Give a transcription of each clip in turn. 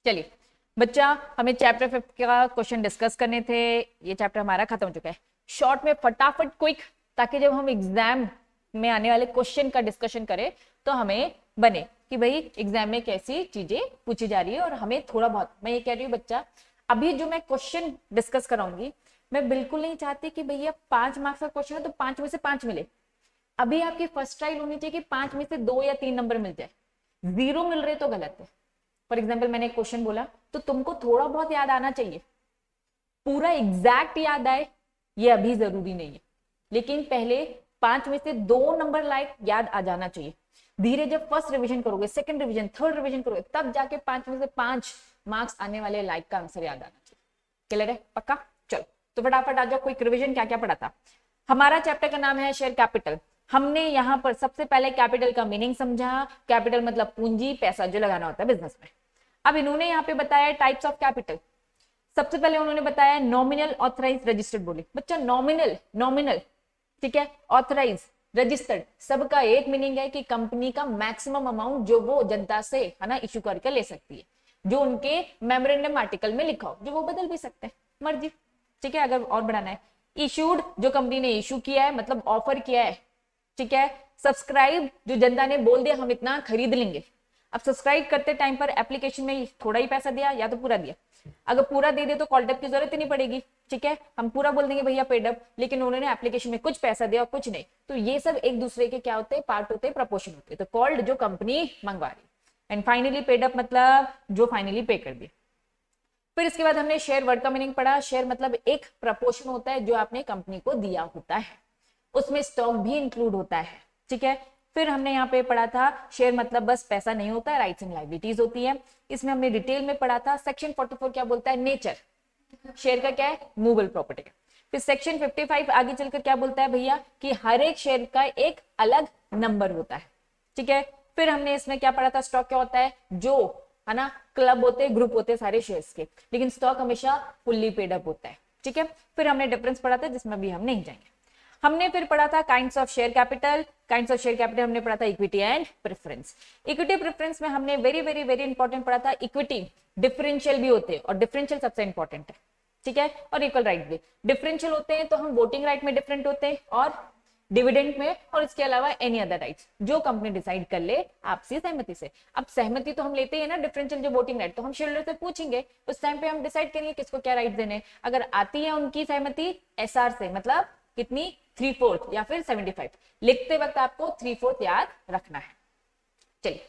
चलिए बच्चा, हमें चैप्टर 5 का क्वेश्चन डिस्कस करने थे। ये चैप्टर हमारा खत्म हो चुका है। शॉर्ट में फटाफट क्विक, ताकि जब हम एग्जाम में आने वाले क्वेश्चन का डिस्कशन करें तो हमें बने कि भाई एग्जाम में कैसी चीजें पूछी जा रही है। और हमें थोड़ा बहुत, मैं ये कह रही हूँ बच्चा, अभी जो मैं क्वेश्चन डिस्कस कराऊंगी, मैं बिल्कुल नहीं चाहती कि भैया 5 मार्क्स का क्वेश्चन है तो 5 में से 5 मिले। अभी आपकी फर्स्ट ट्रायल होनी चाहिए कि 5 में से 2 या 3 नंबर मिल जाए। 0 मिल रहे तो गलत है। फॉर एग्जाम्पल मैंने एक क्वेश्चन बोला तो तुमको थोड़ा बहुत याद आना चाहिए। पूरा एग्जैक्ट याद आए ये अभी जरूरी नहीं है, लेकिन पहले 5 में से 2 नंबर लाइक याद आ जाना चाहिए। धीरे जब फर्स्ट रिवीजन करोगे, सेकंड रिवीजन, थर्ड रिवीजन करोगे, तब जाके 5 में से 5 मार्क्स आने वाले लाइक का आंसर याद आना चाहिए। क्लियर है? पक्का? चलो तो फटाफट आ जाओ। क्विक रिवीजन क्या क्या पढ़ा था। हमारा चैप्टर का नाम है शेयर कैपिटल। हमने यहाँ पर सबसे पहले कैपिटल का मीनिंग समझा। कैपिटल मतलब पूंजी, पैसा जो लगाना होता है बिजनेस में। अब इन्होंने यहाँ पे बताया टाइप्स ऑफ कैपिटल। सबसे पहले उन्होंने बताया नॉमिनल, ऑथराइज, रजिस्टर्ड। बोली बच्चा नॉमिनल, नॉमिनल ठीक है, ऑथराइज, रजिस्टर्ड, सबका एक मीनिंग है कि कंपनी का मैक्सिमम अमाउंट जो वो जनता से है ना इशू करके ले सकती है, जो उनके मेमोरेंडम आर्टिकल में लिखा हो, जो वो बदल भी सकते हैं मर्जी। ठीक है, अगर और बढ़ाना है। इशूड, जो कंपनी ने इशू किया है, मतलब ऑफर किया है। ठीक है। सब्सक्राइब, जो जनता ने बोल दिया हम इतना खरीद लेंगे। अब सब्सक्राइब करते टाइम पर एप्लीकेशन में थोड़ा ही पैसा दिया या तो पूरा दिया। अगर पूरा दे दे तो कॉल्ड अप की जरूरत ही नहीं पड़ेगी। ठीक है, हम पूरा बोल देंगे भैया पेड अप, लेकिन उन्होंने एप्लीकेशन में कुछ पैसा दिया और कुछ नहीं, तो ये सब एक दूसरे के क्या होते हैं, पार्ट होते हैं, प्रपोर्शन होते हैं। तो कॉल्ड जो कंपनी मंगवा रही। एंड फाइनली पेड अप मतलब जो फाइनली पे कर दिया। फिर इसके बाद हमने शेयर वर्ड का मीनिंग पढ़ा। शेयर मतलब एक प्रपोर्शन होता है जो आपने कंपनी को दिया होता है, उसमें स्टॉक भी इंक्लूड होता है। ठीक है। फिर हमने यहाँ पे पढ़ा था शेयर मतलब बस पैसा नहीं होता है, राइट्स एंड लायबिलिटीज होती है। इसमें हमने डिटेल में पढ़ा था। सेक्शन 44 क्या बोलता है, नेचर शेयर का क्या है, मूवेबल प्रॉपर्टी का। फिर सेक्शन 55 आगे चलकर क्या बोलता है भैया कि हर एक शेयर का एक अलग नंबर होता है। ठीक है। फिर हमने इसमें क्या पढ़ा था, स्टॉक क्या होता है, जो है ना क्लब होते हैं, ग्रुप होते हैं सारे शेयर्स के, लेकिन स्टॉक हमेशा फुल्ली पेड अप होता है। ठीक है। फिर हमने डिफरेंस पढ़ा था जिसमें भी हम नहीं जाएंगे। हमने फिर पढ़ा था kinds of share capital. Kinds of share capital हमने पढ़ा था equity and preference. Equity preference में हमने वेरी वेरी वेरी इंपॉर्टेंट पढ़ा था इक्विटी डिफरेंशियल भी होते हैं, और डिफरेंशियल सबसे इंपॉर्टेंट है। ठीक है। और इक्वल राइट भी। डिफरेंशियल होते हैं तो हम वोटिंग राइट में डिफरेंट होते हैं, और डिविडेंड में, और इसके अलावा एनी अदर राइट्स जो कंपनी डिसाइड कर ले आपसी सहमति से। अब सहमति तो हम लेते हैं ना, डिफरेंशियल जो वोटिंग राइट, तो हम शेयरहोल्डर से पूछेंगे, उस टाइम पे हम डिसाइड करेंगे किसको क्या राइट देने। अगर आती है उनकी सहमति एसआर से, मतलब कितनी, 3/4 या फिर 75, लिखते वक्त आपको 3/4 याद रखना है। चलिए,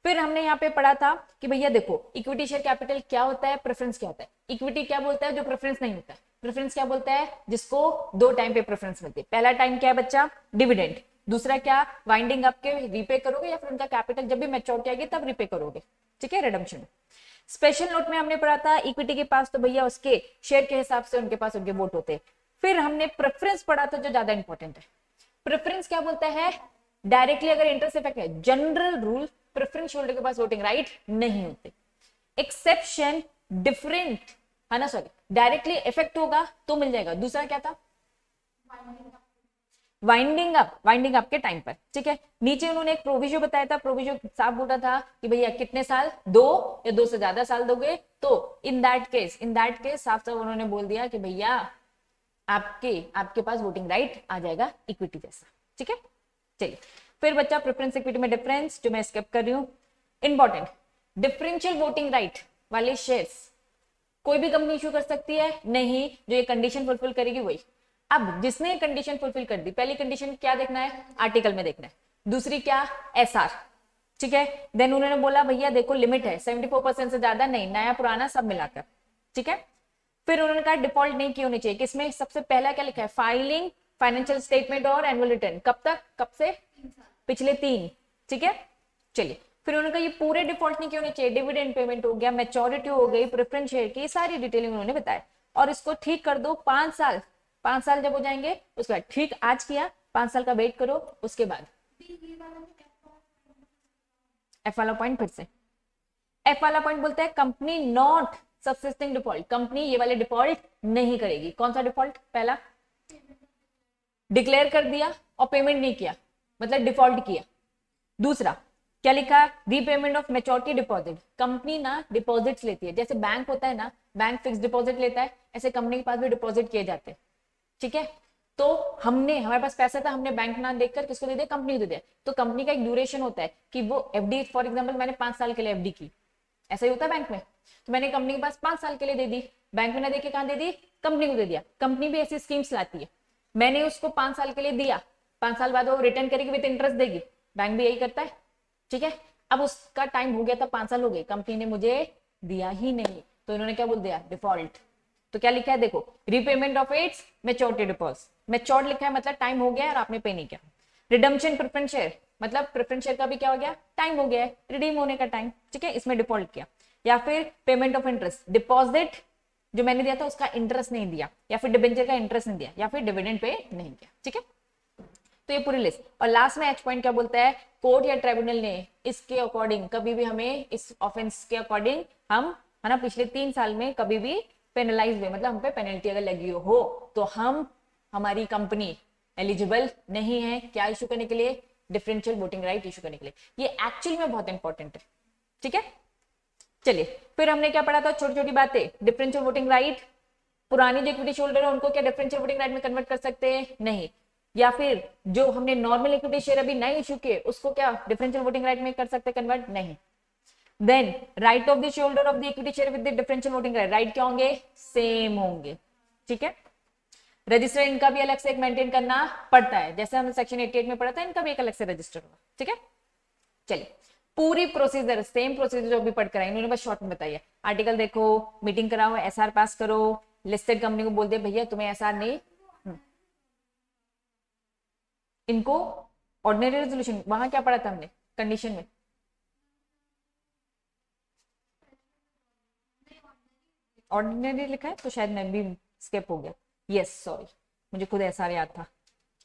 फिर हमने यहाँ पे पढ़ा था कि भैया देखो इक्विटी शेयर कैपिटल क्या होता है, प्रेफरेंस क्या होता है। इक्विटी क्या बोलता है, जो प्रेफरेंस नहीं होता है। प्रेफरेंस क्या बोलता है, जिसको 2 टाइम पे प्रेफरेंस मिलती है। पहला टाइम क्या है बच्चा, डिविडेंड। दूसरा क्या, वाइंडिंग अप के रीपे करोगे, या फिर उनका कैपिटल जब भी मैच्योरिटी आएगी तब रीपे करोगे। ठीक है, रिडम्पशन। स्पेशल नोट में हमने पढ़ा था इक्विटी के पास तो भैया उसके शेयर के हिसाब से उनके पास उनके वोट होते हैं। फिर हमने प्रेफरेंस पढ़ा था जो ज्यादा इंपॉर्टेंट है। प्रेफरेंस क्या बोलता है, डायरेक्टली अगर इंटरेस्ट इफेक्ट है, जनरल रूल प्रेफरेंस होल्डर के पास वोटिंग राइट नहीं होते। एक्सेप्शन डिफरेंट है ना, सॉरी डायरेक्टली इफेक्ट होगा तो मिल जाएगा। दूसरा क्या था, वाइंडिंग अप, वाइंडिंग अप के टाइम पर। ठीक है। नीचे उन्होंने एक प्रोविजो बताया था। प्रोविजो साफ बोल रहा था कि भैया कितने साल, 2 या 2 से ज्यादा साल दोगे तो इन दैट केस साफ साफ उन्होंने बोल दिया कि भैया आपके पास वोटिंग राइट आ जाएगा इक्विटी जैसा। ठीक है। चलिए, फिर बच्चा प्रेफरेंस इक्विटी में डिफरेंस, जो मैं स्किप कर रही हूं, इंपॉर्टेंट। डिफरेंशियल वोटिंग राइट वाले शेयर्स कोई भी कंपनी इशू कर सकती है नहीं, जो ये कंडीशन फुलफिल करेगी वही। अब जिसने कंडीशन फुलफिल कर दी, पहली कंडीशन क्या देखना है, आर्टिकल में देखना है। दूसरी क्या, एसआर। ठीक है। देन उन्होंने बोला भैया देखो लिमिट है 74% से ज्यादा नहीं, नया पुराना सब मिलाकर। ठीक है। फिर उन्होंने कहा डिफॉल्ट नहीं की होनी चाहिए। किसमें, सबसे पहला क्या लिखा है, फाइलिंग, फाइनेंशियल स्टेटमेंट और एनुअल रिटर्न। कब तक, कब से, पिछले 3। ठीक है। चलिए, फिर उन्होंने कहा ये पूरे डिफॉल्ट नहीं होने चाहिए। डिविडेंड पेमेंट हो गया, मैच्योरिटी हो गई, प्रेफरेंस शेयर की, सारी डिटेलिंग उन्होंने बताया। और इसको ठीक कर दो 5 साल। 5 साल जब हो जाएंगे उसके बाद ठीक आज किया, 5 साल का वेट करो, उसके बाद एफ वाला पॉइंट। फिर से एफ वाला पॉइंट बोलता है company not subsisting default, company ये वाले डिफॉल्ट नहीं करेगी। कौन सा डिफॉल्ट, पहला डिक्लेयर कर दिया और पेमेंट नहीं किया, मतलब डिफॉल्ट किया। दूसरा क्या लिखा, repayment of maturity deposit. Company ना डिपॉजिट्स लेती है, जैसे बैंक होता है ना, बैंक फिक्स डिपॉजिट लेता है, ऐसे कंपनी के पास भी डिपॉजिट किए जाते हैं, ठीक है। तो हमने, हमारे पास पैसा था, हमने बैंक ना देखकर किसको दे दिया, कंपनी को दे दिया। तो कंपनी का एक ड्यूरेशन होता है कि वो एफडी, फॉर एग्जांपल मैंने 5 साल के लिए एफडी की, ऐसा ही होता है बैंक में, तो मैंने कंपनी के पास 5 साल के लिए दे दी, बैंक में ना देके कहां दे दी, कंपनी को दे दिया। कंपनी भी ऐसी स्कीम्स लाती है, मैंने उसको 5 साल के लिए दिया, 5 साल बाद वो रिटर्न करेगी, विद इंटरेस्ट देगी, बैंक भी यही करता है, ठीक है। अब उसका टाइम हो गया था, 5 साल हो गए, कंपनी ने मुझे दिया ही नहीं, तो इन्होंने क्या बोल दिया, डिफॉल्ट। तो क्या लिखा है देखो, repayment of its maturity deposit, matured लिखा है मतलब टाइम हो गया और आपने पे नहीं किया। रिडम्पशन प्रेफरेंस शेयर, मतलब प्रेफरेंस शेयर का भी क्या हो गया, टाइम हो गया है, रिडीम होने का टाइम, ठीक है, इसमें डिफॉल्ट किया। या फिर पेमेंट ऑफ इंटरेस्ट, डिपॉजिट जो मैंने दिया था उसका इंटरेस्ट नहीं दिया, या फिर डिबेंचर का इंटरेस्ट नहीं दिया, या फिर डिविडेंड पे नहीं किया, ठीक है। तो ये पूरी लिस्ट। और लास्ट में एच पॉइंट क्या बोलता है, कोर्ट या ट्राइब्यूनल ने इसके अकॉर्डिंग कभी भी हमें इस ऑफेंस के अकॉर्डिंग हम, है ना, पिछले 3 साल में कभी भी पेनलाइज हुए, मतलब हम पे पेनल्टी अगर लगी हो तो हम, हमारी कंपनी एलिजिबल नहीं है क्या इशू करने के लिए, डिफरेंशियल वोटिंग राइट इशू करने के लिए। ये एक्चुअली में बहुत इंपॉर्टेंट है, ठीक है। चलिए फिर हमने क्या पढ़ा था, छोटी छोटी बातें, डिफरेंशियल वोटिंग राइट, पुरानी जो इक्विटी शेयरहोल्डर है उनको क्या डिफरेंशियल वोटिंग राइट में कन्वर्ट कर सकते हैं, नहीं। या फिर जो हमने नॉर्मल इक्विटी शेयर अभी नए इशू किए उसको क्या डिफरेंशियल वोटिंग राइट में कर सकते हैं कन्वर्ट, नहीं। Then right of the share holder of the equity share with the differential voting right, right क्या होंगे, सेम होंगे, ठीक है। रजिस्टर इनका भी अलग से एक मेंटेन करना पड़ता है, जैसे हमने सेक्शन 88 में पढ़ा था, इनका भी एक अलग से रजिस्टर होगा, ठीक है। चलिए पूरी प्रोसीजर सेम प्रोसीजर जो भी पढ़कर आए, इन्होंने बस शॉर्ट में बताया, आर्टिकल देखो, मीटिंग कराओ, एसआर पास करो, लिस्टेड कंपनी को बोल दे भैया तुम्हें एसआर नहीं, इनको ऑर्डिनरी रेजोल्यूशन, वहां क्या पढ़ा था हमने कंडीशन में, ऑर्डिनरी लिखा है तो शायद मैं भी स्किप हो गया, यस सॉरी, मुझे खुद एसआर याद था,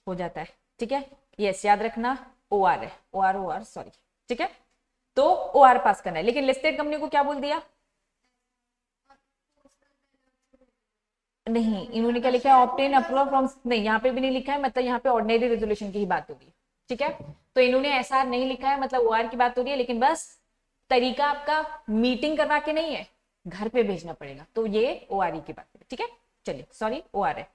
हो जाता है, ठीक है। यस याद रखना, ओआर है, ओआर सॉरी, ठीक है। तो ओआर पास करना है, लेकिन लिस्टेड कंपनी को क्या बोल दिया, नहीं इन्होंने क्या लिखा है, ऑब्टेन अप्रूवल फ्रॉम, नहीं यहाँ पे भी नहीं लिखा है, मतलब यहाँ पे ऑर्डिनरी रेजोल्यूशन की ही बात होगी, ठीक है। तो इन्होंने एसआर नहीं लिखा है, मतलब ओआर की बात हो रही है, लेकिन बस तरीका आपका मीटिंग करवा के नहीं है, घर पे भेजना पड़ेगा, तो ये ओआर की बात है, ठीक है। चलिए सॉरी ओआर है।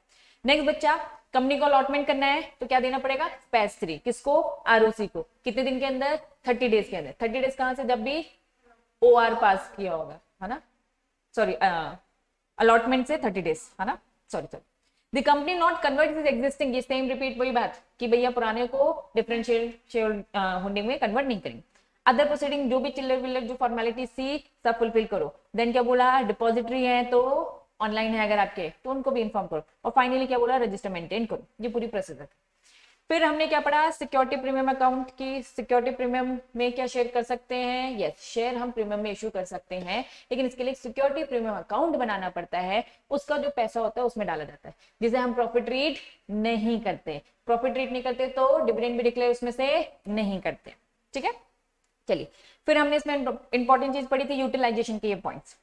नेक्स्ट बच्चा, कंपनी को अलॉटमेंट करना है तो क्या देना पड़ेगा, पैस 3, किसको, आरओसी को, कितने दिन के अंदर, 30 डेज के अंदर। 30 डेज कहां से, जब भी ओआर पास किया होगा, है ना, सॉरी अलॉटमेंट से 30 डेज, है ना, sorry sorry. The company not convert is existing, ये सेम रिपीट वही बात कि भैया पुराने को डिफरेंशियल शेयर होल्डिंग में कन्वर्ट नहीं करेंगे। अदर प्रोसीडिंग जो भी चिल्लर विल्लर जो फॉर्मेलिटी सी सब फुलफिल करो। देन क्या बोला, डिपॉजिटरी है तो ऑनलाइन है अगर आपके तो उनको भी इन्फॉर्म करो। और फाइनली क्या बोला, रजिस्टर मेंटेन करो। ये पूरी प्रोसेस है। फिर हमने क्या पढ़ा, सिक्योरिटी प्रीमियम अकाउंट की। सिक्योरिटी प्रीमियम में क्या शेयर कर सकते हैं, यस शेयर हम प्रीमियम में इशू कर सकते हैं, लेकिन इसके लिए सिक्योरिटी प्रीमियम अकाउंट बनाना पड़ता है। उसका जो पैसा होता है उसमें डाला जाता है, जिसे हम प्रॉफिट रीट नहीं करते। प्रॉफिट रीट नहीं करते तो डिविडेंड भी डिक्लेयर उसमें से नहीं करते, ठीक है। चलिए फिर हमने इसमें इंपॉर्टेंट चीज पढ़ी थी, यूटिलाइजेशन के ये पॉइंट्स।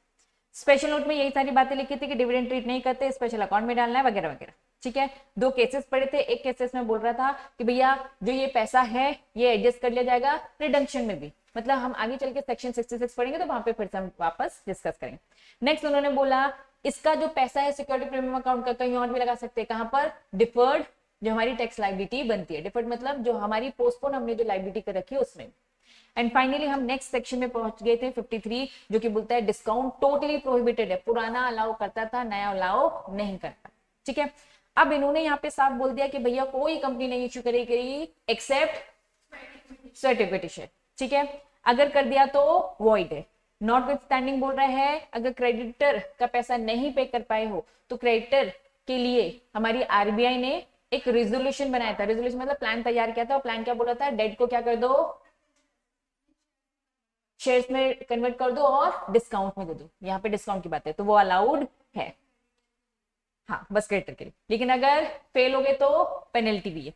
स्पेशल नोट में यही सारी बातें लिखी थी कि डिविडेंड ट्रीट नहीं करते, स्पेशल अकाउंट में डालना है वगैरह वगैरह, ठीक है। 2 केसेस पढ़े थे। एक केसेस में बोल रहा था कि भैया जो ये पैसा है ये एडजस्ट कर लिया जाएगा रिडम्पशन में भी, मतलब हम आगे चल के सेक्शन 66 पढ़ेंगे तो वहां पे फिर से हम वापस डिस्कस करेंगे। नेक्स्ट उन्होंने बोला इसका जो पैसा है सिक्योरिटी प्रीमियम अकाउंट का कहीं और भी लगा सकते हैं, कहां पर, डिफर्ड जो हमारी टैक्स लायबिलिटी बनती है। डिफर्ड मतलब जो हमारी पोस्टपोन हमने जो लायबिलिटी कर रखी है उसमें। एंड फाइनली हम नेक्स्ट सेक्शन में पहुंच गए थे 53, जो कि बोलता है डिस्काउंट टोटली प्रोहिबिटेड है। पुराना अलाउ करता था, नया अलाउ नहीं करता, ठीक है। अब इन्होंने यहाँ पे साफ बोल दिया कि भैया कोई कंपनी नहीं इश्यू करेगी एक्सेप्ट सर्टिफिकेट शेयर, ठीक है। अगर कर दिया तो वॉइड है। नॉट विथ स्टैंडिंग बोल रहा है अगर क्रेडिटर का पैसा नहीं पे कर पाए हो तो क्रेडिटर के लिए हमारी आरबीआई ने एक रेजोल्यूशन बनाया था। रेजोल्यूशन मतलब प्लान तैयार किया था, और प्लान क्या बोला था, डेट को क्या कर दो, शेयर्स में कन्वर्ट कर दो और डिस्काउंट में दे दो। यहाँ पे डिस्काउंट की बात है तो वो अलाउड है, हाँ बस क्रेडिटर के लिए। लेकिन अगर फेल हो गए तो पेनल्टी भी है,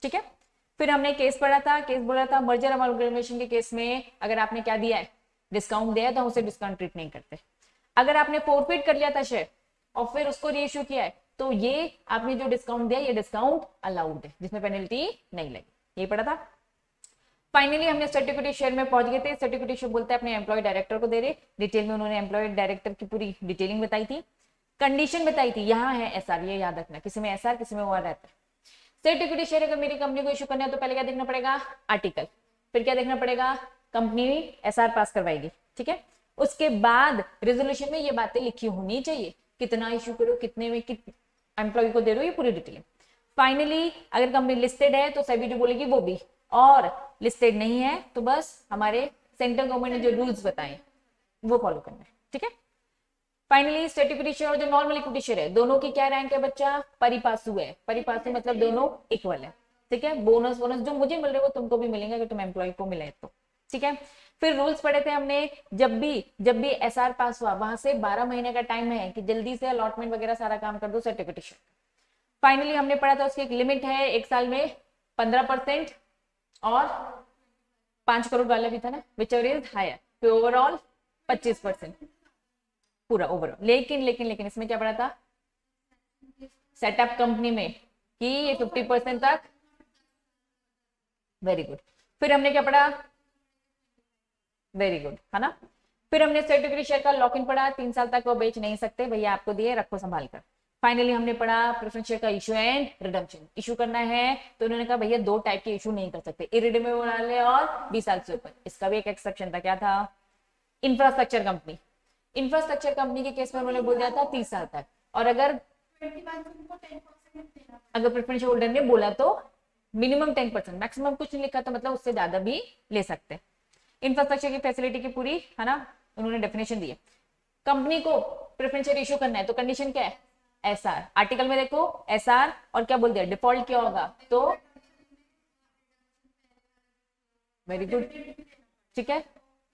ठीक है। फिर हमने केस पढ़ा था, केस बोला था मर्जर अमालगमेशन के केस में अगर आपने क्या दिया है, डिस्काउंट दिया है तो हम उसे डिस्काउंट ट्रीट नहीं करते। अगर आपने फोरफिट कर लिया था शेयर और फिर उसको रीइश्यू किया है तो ये आपने जो डिस्काउंट दिया ये डिस्काउंट अलाउड है, जिसमें पेनल्टी नहीं लगी। यही पढ़ा था। फाइनली हमने सर्टिफिकेट शेयर में पहुंच गए थे। सर्टिफिकेट शेयर बोलते हैं अपने एम्प्लॉय डायरेक्टर को दे रहे, डिटेल में उन्होंने एम्प्लॉय डायरेक्टर की पूरी डिटेलिंग बताई थी, कंडीशन बताई थी, यहाँ है एसआर, ये याद रखना, किसी में एसआर किसी में वो रहता है। सर्टिफिकेट शेयर अगर मेरी कंपनी को इशू करना है तो पहले क्या देखना पड़ेगा, आर्टिकल, फिर क्या देखना पड़ेगा, कंपनी एसआर पास करवाएगी, ठीक है। उसके बाद रेजोल्यूशन में ये बातें लिखी होनी चाहिए, कितना इशू करो, कितने में एम्प्लॉय को दे रहे हो, ये पूरी डिटेलिंग। फाइनली अगर कंपनी लिस्टेड है तो सेबी जो बोलेगी वो भी, और लिस्टेड नहीं है तो बस हमारे सेंट्रल गवर्नमेंट ने जो रूल्स बताए वो फॉलो करना है, ठीक है। फाइनली सर्टिफिकेट शेयर और जो नॉर्मल इक्विटी शेयर है दोनों की क्या रैंक है बच्चा, परिपासु है। परिपासु मतलब दोनों इक्वल है, ठीक है। बोनस बोनस जो मुझे मिल रहे वो तुमको भी मिलेंगे अगर तुम एम्प्लॉय को मिले तो, ठीक है। फिर रूल्स पढ़े थे हमने, जब भी एसआर पास हुआ वहां से 12 महीने का टाइम है कि जल्दी से अलॉटमेंट वगैरह सारा काम कर दो सर्टिफिकेट शेयर। फाइनली हमने पढ़ा था उसकी एक लिमिट है, एक साल में 15% और 5 करोड़ वाला भी था ना, विच एवर इज हायर, फिर ओवरऑल 25% पूरा ओवरऑल। लेकिन इसमें क्या पढ़ा था, सेटअप कंपनी में कि ये 50% तक, वेरी गुड। फिर हमने क्या पढ़ा, वेरी गुड, है ना। फिर हमने सर्टिफिकेट शेयर का लॉक इन पढ़ा, 3 साल तक वो बेच नहीं सकते, भैया आपको दिए रखो संभाल कर। फाइनली हमने पढ़ा प्रेफरेंस शेयर का इशू एंड रिडम्पशन। इशू करना है तो उन्होंने कहा भैया 2 टाइप के इशू नहीं कर सकते, इरिडीमेबल वाले और 20 साल से ऊपर। इसका भी एक एक्सेप्शन था, क्या था, इंफ्रास्ट्रक्चर कंपनी। इंफ्रास्ट्रक्चर कंपनी के केस में उन्होंने बोल दिया था 30 साल तक, और अगर प्रेफरेंस होल्डर ने बोला तो मिनिमम 10%, मैक्सिमम कुछ नहीं लिखा, तो मतलब उससे ज्यादा भी ले सकते हैं। इंफ्रास्ट्रक्चर की फैसिलिटी की पूरी, है ना, उन्होंने डेफिनेशन दी है। कंपनी को प्रेफरेंस शेयर इशू करना है तो कंडीशन क्या है, एसआर। आर्टिकल में देखो एसआर, और क्या बोल दिया, डिफॉल्ट क्या होगा, तो वेरी गुड, ठीक है।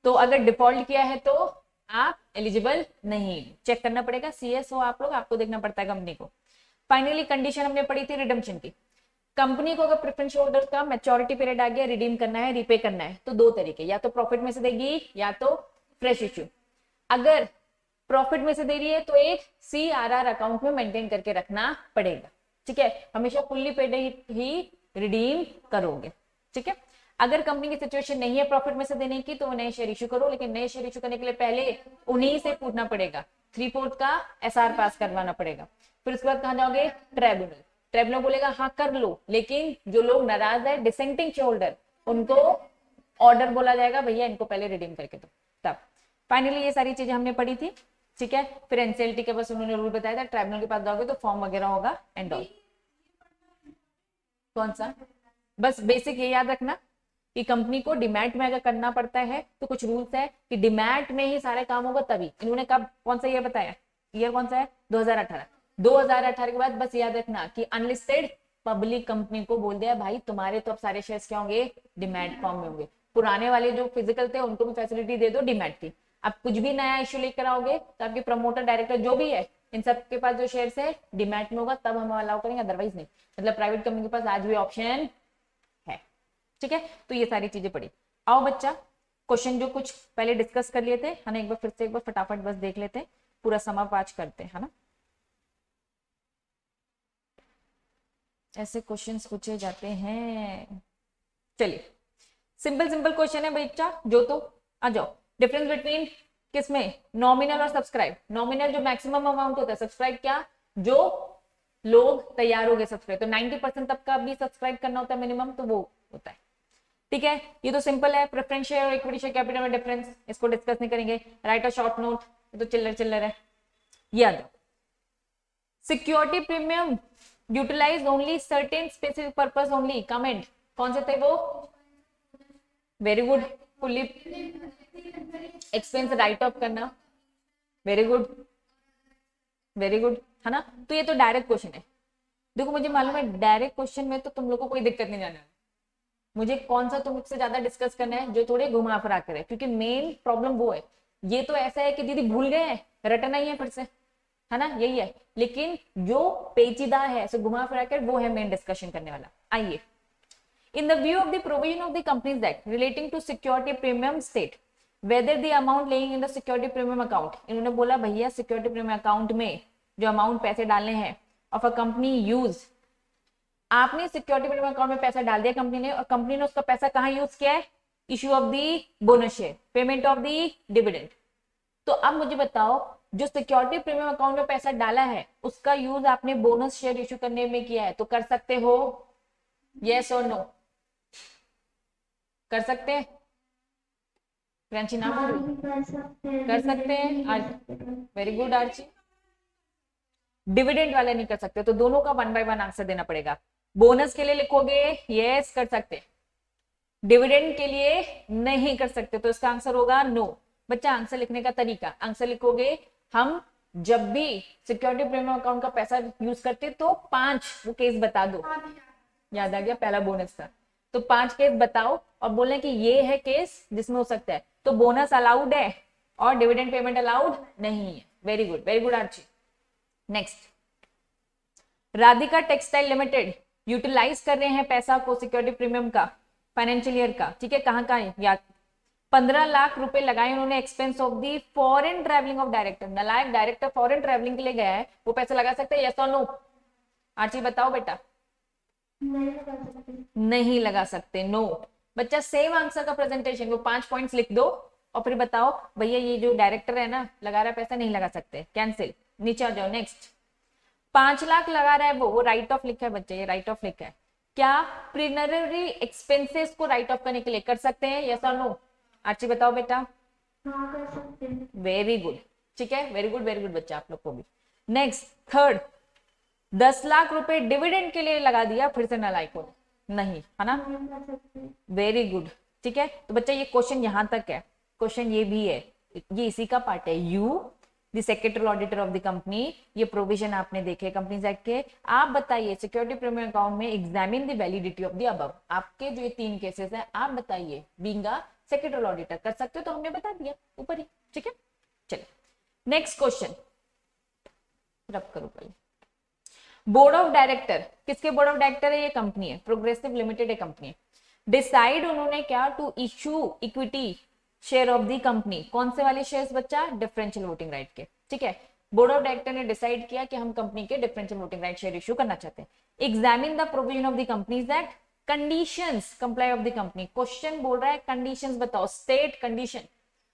तो अगर डिफॉल्ट किया है तो आप एलिजिबल नहीं, चेक करना पड़ेगा, सीएस हो आप लोग, आपको देखना पड़ता है कंपनी को। फाइनली कंडीशन हमने पढ़ी थी रिडम्पशन की। कंपनी को अगर प्रेफरेंस होल्डर का मैच्योरिटी पीरियड आ गया, रिडीम करना है, रीपे करना है, तो 2 तरीके, या तो प्रॉफिट में से देगी या तो फ्रेश इश्यू। अगर प्रॉफिट में से दे रही है तो एक सीआरआर अकाउंट में मेंटेन करके रखना पड़ेगा, ठीक है। हमेशा फुल्ली पेड ही रिडीम करोगे, ठीक है। अगर कंपनी की सिचुएशन नहीं है प्रॉफिट में से देने की तो नए शेयर इशू करो, लेकिन नए शेयर इशू करने के लिए पहले उन्हीं से पूछना पड़ेगा, 3/4 का एसआर पास करवाना पड़ेगा। फिर उसके बाद कहां जाओगे, ट्राइब्यूनल। ट्राइब्यूनल बोलेगा हाँ कर लो, लेकिन जो लोग नाराज है डिसेंटिंग शेयर होल्डर, उनको ऑर्डर बोला जाएगा, भैया इनको पहले रिडीम करके दो, तब। फाइनली ये सारी चीजें हमने पढ़ी थी, ठीक है। फिर एनसीएलटी के बस उन्होंने रूल बताया था, ट्राइब्यूनल के पास जाओगे तो फॉर्म वगैरह होगा एंड ऑल। कौन सा, बस बेसिक ये याद रखना कि कंपनी को डिमैट में अगर करना पड़ता है तो कुछ रूल्स है कि डिमैट में ही सारे काम होगा तभी। इन्होंने कब, कौन सा ईयर बताया, ईयर कौन सा है, 2018। 2018 के बाद बस याद रखना कि अनलिस्टेड पब्लिक कंपनी को बोल दिया भाई तुम्हारे तो अब सारे शेयर्स क्या होंगे, डिमैट फॉर्म में होंगे। पुराने वाले जो फिजिकल थे उनको भी फैसिलिटी दे दो डिमैट की। अब कुछ भी नया इश्यू लेकर आओगे तो आपके प्रमोटर डायरेक्टर जो भी है इन सब के पास जो शेयर्स है डिमैट में होगा, तब हम अलाउ करेंगे, अदरवाइज नहीं। मतलब प्राइवेट कंपनी के पास आज भी ऑप्शन है, ठीक है। तो ये सारी चीजें पढ़ी। आओ बच्चा, क्वेश्चन जो कुछ पहले डिस्कस कर लिए थे, है ना, एक बार फिर से एक बार फटाफट बस देख लेते हैं, पूरा समापाच करते हैं, है ना। ऐसे क्वेश्चंस पूछे जाते हैं। चलिए सिंपल सिंपल क्वेश्चन है बच्चा, जो तो आ जाओ। डिफरेंस बिटवीन किसमें, नॉमिनल और सब्सक्राइब। नॉमिनल जो मैक्सिमम अमाउंट होता है, सब्सक्राइब क्या, जो लोग तैयार हो गए सब्सक्राइब, तो 90% तक का भी सब्सक्राइब करना होता है मिनिमम, तो वो होता है, ठीक है। ये तो सिंपल है। प्रेफरेंस शेयर और इक्विटी शेयर कैपिटल में डिफरेंस, इसको डिस्कस नहीं करेंगे। राइट अ शॉर्ट नोट, ये तो चिल्लर है, याद। Security premium utilise only certain specific purpose only, comment कौन से थे वो, very good. Fully expense write off करना, वेरी गुड वेरी गुड, है ना। तो ये तो डायरेक्ट क्वेश्चन है। देखो मुझे मालूम है डायरेक्ट क्वेश्चन में तो तुम लोग को कोई दिक्कत नहीं जाने, मुझे कौन सा तुमसे ज्यादा डिस्कस करना है, जो थोड़े घुमा फिरा कर है, क्योंकि मेन प्रॉब्लम वो है। ये तो ऐसा है कि दीदी भूल गए हैं, रटना ही है फिर से, है ना, यही है। लेकिन जो पेचीदा है, ऐसे घुमा फिरा कर, वो है मेन डिस्कशन करने वाला। आइए, in the view of the provision of the Companies Act relating to security premium state whether the amount laying in the security premium account, इन्होंने बोला भैया सिक्योरिटी प्रीमियम अकाउंट में जो अमाउंट पैसे डालने हैं of a company used आपने security premium account में पैसा डाल दिया कंपनी ने, और कंपनी ने उसका पैसा कहाँ यूज किया है? Issue of the bonus share, payment of the dividend. तो अब मुझे बताओ, जो सिक्योरिटी प्रीमियम अकाउंट में पैसा डाला है उसका यूज आपने बोनस शेयर इश्यू करने में किया है, तो कर सकते हो? यस और नो? कर सकते हैं? प्रियांशी नाम बोल रही? कर सकते हैं। Very good Archie. डिविडेंड वाले नहीं कर सकते, तो दोनों का 1 बाय 1 आंसर देना पड़ेगा। बोनस के लिए लिखोगे यस कर सकते, डिविडेंड के लिए नहीं कर सकते, तो इसका आंसर होगा नो। बच्चा आंसर लिखने का तरीका, आंसर लिखोगे हम जब भी सिक्योरिटी प्रीमियम अकाउंट का पैसा यूज करते तो 5 वो केस बता दो। याद आ गया, पहला बोनस था, तो 5 केस बताओ और बोलने कि ये है केस जिसमें हो सकता है। तो बोनस अलाउड है और डिविडेंड पेमेंट अलाउड नहीं है। Very good Archi. Next, Radhika textile limited utilise कर रहे हैं पैसा को सिक्योरिटी प्रीमियम का फाइनेंशियल ईयर का, ठीक है, कहाँ का है याद? 15 लाख रुपए लगाए उन्होंने expense of the foreign travelling of director. नलायक डायरेक्टर फॉरेन ट्रैवलिंग के लिए गया है, वो पैसा लगा सकते हैं यस और नो? आर्ची बताओ बेटा। नहीं लगा सकते, नो। बच्चा सेम आंसर का प्रेजेंटेशन, वो 5 पॉइंट्स लिख दो और फिर बताओ भैया ये जो डायरेक्टर है ना लगा रहा है पैसा, नहीं लगा सकते, कैंसिल। नीचे आ जाओ। नेक्स्ट, 5 लाख लगा रहा है वो राइट ऑफ लिखा है बच्चे, ये राइट ऑफ लिखा है। क्या प्रीनरी एक्सपेंसेस को राइट ऑफ करने के लिए कर सकते हैं यस और नो? आर्ची बताओ बेटा। हाँ कर सकते हैं। वेरी गुड, ठीक है, वेरी गुड बच्चा आप लोग को भी। नेक्स्ट, थर्ड, 10 लाख रुपए डिविडेंड के लिए लगा दिया, फिर से नलायक हो नहीं, है ना? वेरी गुड, ठीक है। तो बच्चा ये क्वेश्चन यहां तक है, क्वेश्चन ये भी है, ये इसी का पार्ट है। You the secretary auditor of the company, ये प्रोविजन आपने देखे कंपनीज एक्ट के। आप बताइए सिक्योरिटी प्रीमियम अकाउंट में examine the validity of the above. आपके जो ये 3 केसेस हैं आप बताइए, बीइंग अ सेक्रेटरी ऑडिटर कर सकते हो, तो हमने बता दिया ऊपर ही, ठीक है। चलिए नेक्स्ट क्वेश्चन, रब करो पहले। बोर्ड ऑफ डायरेक्टर, किसके बोर्ड ऑफ डायरेक्टर है? ये कंपनी है, प्रोग्रेसिव लिमिटेड है कंपनी है। डिसाइड उन्होंने क्या? To issue equity share of the company. कौन से वाले शेयर्स बच्चा? डिफरेंशियल वोटिंग राइट के, ठीक है। बोर्ड ऑफ डायरेक्टर ने डिसाइड किया कि हम कंपनी के differential voting right share issue करना चाहते हैं। Examine the provision of the companies act, conditions comply of the company. Question बोल रहा है कंडीशंस बताओ, स्टेट कंडीशन।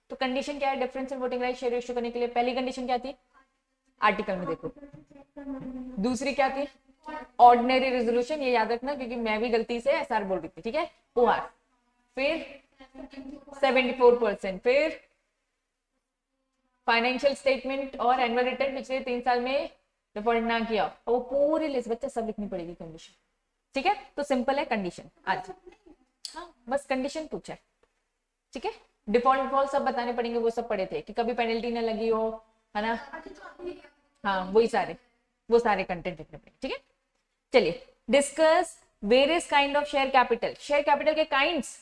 तो कंडीशन क्या है differential voting right share issue करने के लिए? पहली कंडीशन क्या थी? आर्टिकल में देखो। दूसरी क्या थी? ऑर्डिनरी रेजोल्यूशन, ये याद रखना क्योंकि मैं भी गलती से एसआर बोल रही थी, ठीक है। ओआर, फिर 74%, फिर फाइनेंशियल स्टेटमेंट और एनुअल रिटर्न पिछले 3 साल में रिपोर्ट ना किया, और वो पूरी लिस्ट बच्चा सब लिखनी पड़ेगी कंडीशन, ठीक है। तो सिंपल है कंडीशन आज, हाँ बस कंडीशन पूछा है, ठीक है। डिफॉल्ट सब बताने पड़ेंगे, वो सब पढ़े थे कि कभी पेनल्टी ना लगी हो, है ना? हाँ वही सारे, वो सारे कंटेंट लिखने पड़ेंगे, ठीक है। चलिए discuss various kind of share capital. Share capital के काइंड्स,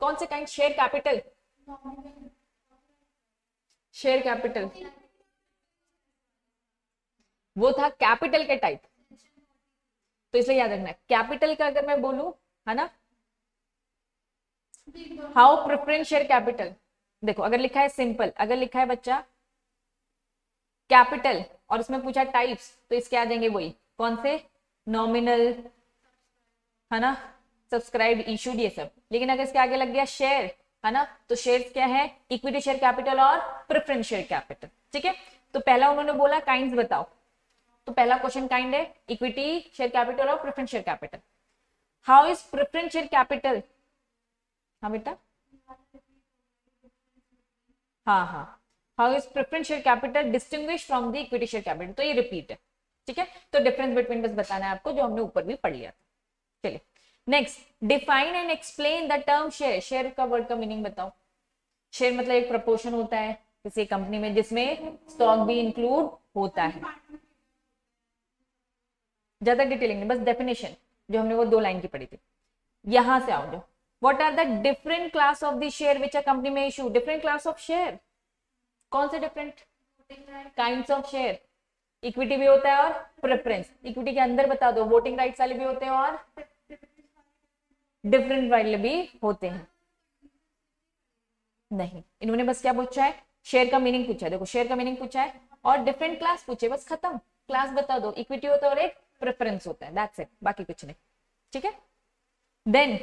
कौन से kind? Share capital, share capital वो था कैपिटल के टाइप, तो इसलिए याद रखना कैपिटल का अगर मैं बोलूं, है ना, हाउ प्रेफरेंस शेयर कैपिटल। देखो अगर लिखा है सिंपल, अगर लिखा है बच्चा कैपिटल और उसमें पूछा टाइप्स, तो इसके आ जाएंगे वही, कौन से? नॉमिनल, है ना, सब्सक्राइब, इशूड, ये सब। लेकिन अगर इसके आगे लग गया शेयर, है ना, तो शेयर क्या है? इक्विटी शेयर कैपिटल और प्रेफरेंस शेयर कैपिटल, ठीक है। तो पहला उन्होंने बोला काइंड्स बताओ, तो पहला क्वेश्चन काइंड है इक्विटी शेयर कैपिटल और preference share capital. How is preference share capital? हाँ बेटा, हाँ, how is preference share capital distinguish from the equity share capital? तो ये रिपीट है, ठीक है। तो डिफरेंस बिटवीन बस बताना है आपको, जो हमने ऊपर भी पढ़ लिया था। चलिए next, define and explain the term share. Share का वर्ड का मीनिंग बताओ। शेयर मतलब एक प्रपोर्शन होता है किसी कंपनी में जिसमें स्टॉक भी इंक्लूड होता है। ज्यादा डिटेलिंग नहीं, बस डेफिनेशन जो हमने वो 2 लाइन की पढ़ी थी। यहां से आओ जो, what are the different class of the share which a company में issue? Different class of share, कौन से different kinds of share? Equity भी होता है और प्रेफरेंस। इक्विटी के अंदर बता दो, वोटिंग राइट्स वाले भी होते हैं और डिफरेंट वाले भी होते हैं। नहीं, इन्होंने बस क्या पूछा है? शेयर का मीनिंग पूछा है। देखो शेयर का मीनिंग पूछा है और डिफरेंट क्लास पूछे, बस खत्म। क्लास बता दो, इक्विटी होता है और एक प्रेफरेंस होता है, दैट्स इट, बाकी कुछ नहीं, ठीक है। Then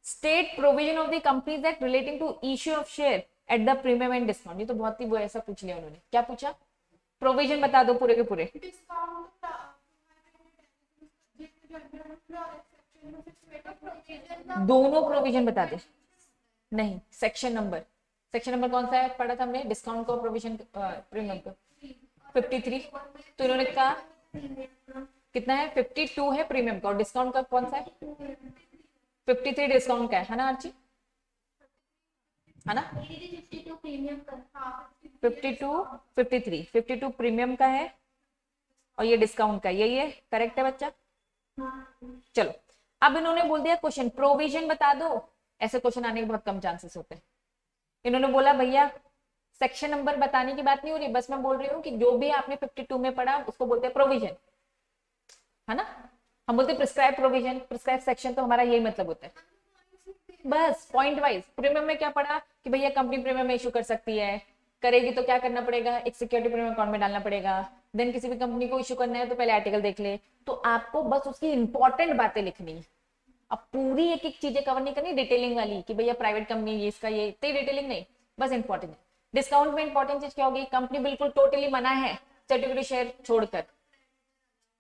state provision of the companies act relating to issue of share at the premium and discount. ये तो बहुत ही वो ऐसा पूछ लिया उन्होंने, क्या पूछा, प्रोविजन बता दो पूरे के पूरे। दोनों प्रोविजन बता दे, नहीं सेक्शन नंबर, सेक्शन नंबर कौन सा है पढ़ा था हमने, डिस्काउंट को प्रोविजन प्रीमियम को 53, तो इन्होंने कहा कितना है 52 है प्रीमियम का, और डिस्काउंट का कौन सा है 53 डिस्काउंट का है ना आर्ची, है ना 52 प्रीमियम का। 52 53 52 प्रीमियम का है और ये डिस्काउंट का, यही है, करेक्ट है बच्चा। चलो अब इन्होंने बोल दिया क्वेश्चन प्रोविजन बता दो, ऐसे क्वेश्चन आने के बहुत कम चांसेस होते हैं। इन्होंने बोला भैया सेक्शन नंबर बताने की बात नहीं हो रही, बस मैं बोल रही हूँ कि जो भी आपने 52 में पढ़ा उसको बोलते हैं प्रोविजन, है ना। हम बोलते हैं प्रिस्क्राइब प्रोविजन, प्रिस्क्राइब सेक्शन, तो हमारा यही मतलब होता है, बस पॉइंट वाइज। प्रीमियम में क्या पढ़ा कि भैया कंपनी प्रीमियम इशू कर सकती है, करेगी तो क्या करना पड़ेगा, एक सिक्योरिटी प्रीमियम अकाउंट में डालना पड़ेगा, देन किसी भी कंपनी को इशू करना है तो पहले आर्टिकल देख ले, तो आपको बस उसकी इंपॉर्टेंट बातें लिखनी है। अब पूरी एक एक चीजें कवर नहीं करनी डिटेलिंग वाली कि भैया प्राइवेट कंपनी ये इसका ये, इतनी डिटेलिंग नहीं, बस इंपॉर्टेंट है। डिस्काउंट में इंपॉर्टेंट चीज क्या होगी, कंपनी बिल्कुल टोटली मना है सर्टिफिकेट शेयर छोड़कर,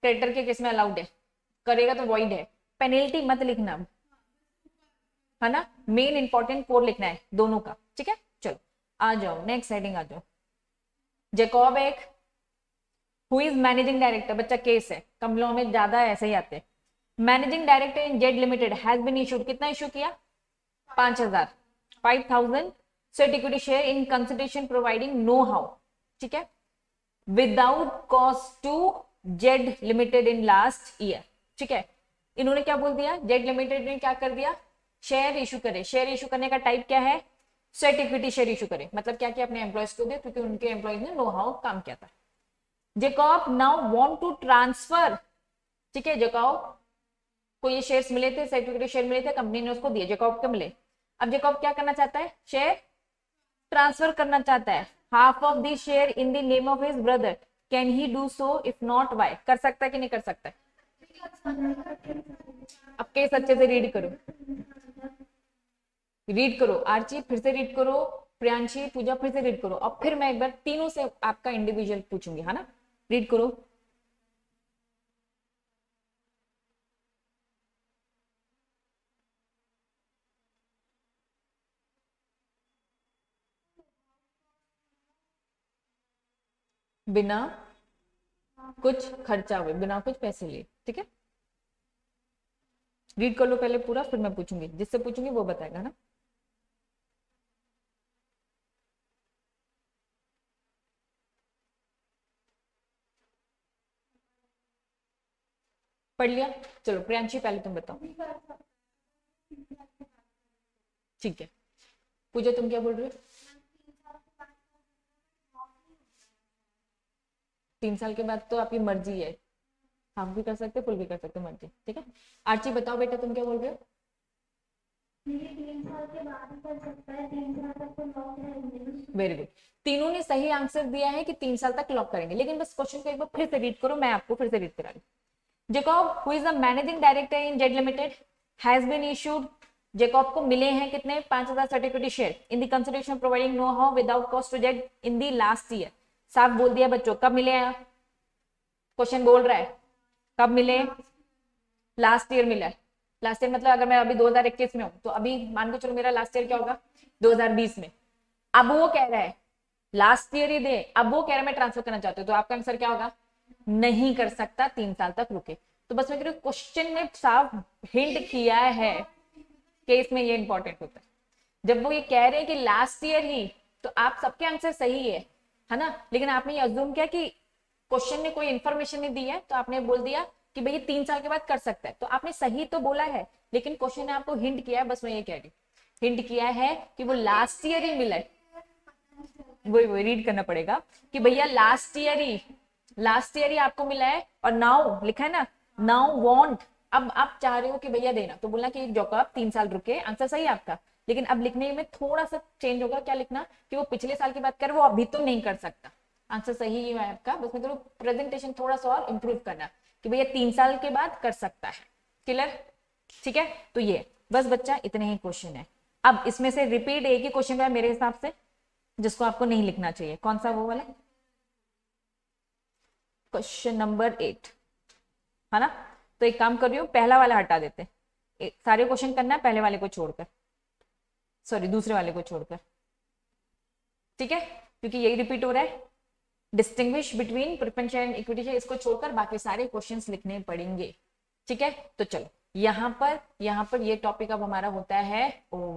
क्रेडिटर के केस में अलाउड है, करेगा तो वॉइड है, पेनल्टी मत लिखना, है ना, मेन इंपॉर्टेंट कोड लिखना है दोनों का, ठीक है। चलो आ जाओ नेक्स्ट हेडिंग आ जाओ। जैकॉब एक हु इज मैनेजिंग डायरेक्टर, बच्चा केस है, कंपनियों में ज्यादा ऐसे ही आते हैं। Managing director in Z limited has been issued, कितना इशू किया 5000 equity share in consideration providing know how, ठीक है, without cost to Z limited in last year, ठीक है। इन्होंने क्या बोल दिया, जेड लिमिटेड ने क्या कर दिया, शेयर इशू करे, शेयर इशू करने का टाइप क्या है, सेट इक्विटी शेयर इशू करे, मतलब क्या किया अपने एम्प्लॉयज को दे, क्योंकि उनके एम्प्लॉयज ने नो हाउ काम किया था। Jacob now want to transfer, ठीक है, जैकॉब को ये शेयर्स मिले थे, सेट इक्विटी शेयर मिले थे, कंपनी ने उसको दिए, जैकॉब को मिले। अब जैकॉब क्या करना चाहता है, शेयर ट्रांसफर करना चाहता है, half of the share in the name of his brother, can he do so, if not why, कर सकता है कि नहीं कर सकता है। अब केस अच्छे से रीड करो, रीड करो, आर्ची फिर से रीड करो, प्रियांशी पूजा फिर से रीड करो, अब फिर मैं एक बार तीनों से आपका इंडिविजुअल पूछूंगी, है ना, रीड करो। बिना कुछ खर्चा हुए, बिना कुछ पैसे लिए, ठीक है, रीड कर लो पहले पूरा, फिर मैं पूछूंगी, जिससे पूछूंगी वो बताएगा ना। पढ़ लिया, चलो प्रियांशी पहले तुम बताओ, ठीक है। पूजा तुम क्या बोल रहे हो, 3 साल के बाद तो आपकी मर्जी है, हाफ भी कर सकते फुल भी कर सकते, मर्जी, ठीक है। आर्ची बताओ बेटा तुम क्या बोल रहे हो। 3 साल के बाद ही कर सकता है, 3 साल तक तो लॉक रहेंगे। वेरी गुड, तीनों ने सही आंसर दिया है कि 3 साल तक लॉक करेंगे, लेकिन बस क्वेश्चन को एक बार फिर से रीड करो, मैं आपको फिर से रीड करा रही हूँ। Jacob who is the managing director in Z limited has been issued, Jacob को मिले हैं कितने 5000 certificate share in the consideration providing know how without cost to Z in the last year. साफ बोल दिया बच्चों, कब मिले हैं, क्वेश्चन बोल रहा है कब मिले, लास्ट ईयर मिला है। लास्ट ईयर मतलब अगर मैं अभी 2021 में हूं तो अभी मान के चलो मेरा लास्ट ईयर क्या होगा 2020 में। अब वो कह रहा है लास्ट ईयर ही दे, अब वो कह रहा है मैं ट्रांसफर करना चाहती हूँ, तो आपका आंसर क्या होगा, नहीं कर सकता, 3 साल तक रुके। तो बस मैं कह रही हूँ क्वेश्चन ने साफ हिंट किया है कि इसमें ये इंपॉर्टेंट होता है। जब वो ये कह रहे हैं कि लास्ट ईयर ही, तो आप सबके आंसर सही है ना, लेकिन आपने ये अज्यूम किया कि क्वेश्चन ने कोई इन्फॉर्मेशन नहीं दी है, तो आपने बोल दिया कि भाई 3 साल के बाद कर सकता है, तो आपने सही तो बोला है, लेकिन क्वेश्चन ने आपको हिंट किया है, बस मैं ये कह रही हूँ, हिंट किया है कि वो लास्ट ईयर ही मिला है, वही रीड करना पड़ेगा कि भैया लास्ट ईयर ही आपको मिला है, और नाउ लिखा है ना, नाउ वांट, अब आप चाह रहे हो कि भैया देना, तो बोलना कि जॉकब 3 साल रुके, आंसर सही है आपका, लेकिन अब लिखने में थोड़ा सा चेंज होगा, क्या लिखना कि वो पिछले साल की बात कर, वो अभी तो नहीं कर सकता, आंसर सही ही है आपका, बस मैं प्रेजेंटेशन थोड़ा सा और इंप्रूव करना, कि भैया 3 साल के बाद कर सकता है। क्लियर? ठीक है, तो ये बस बच्चा इतने ही क्वेश्चन है। अब इसमें से रिपीट एक ही क्वेश्चन है मेरे हिसाब से जिसको आपको नहीं लिखना चाहिए। कौन सा? वो वाला क्वेश्चन नंबर 8 है ना। तो एक काम कर रही हूँ, पहला वाला हटा देते हैं, सारे क्वेश्चन करना है पहले वाले को छोड़कर, सॉरी दूसरे वाले को छोड़कर, ठीक है, क्योंकि यही रिपीट हो रहा है। Distinguish between preference and equity share, इसको छोड़कर बाकी सारे क्वेश्चंस लिखने पड़ेंगे। ठीक है, तो चलो यहाँ पर ये टॉपिक अब हमारा होता है ओवर।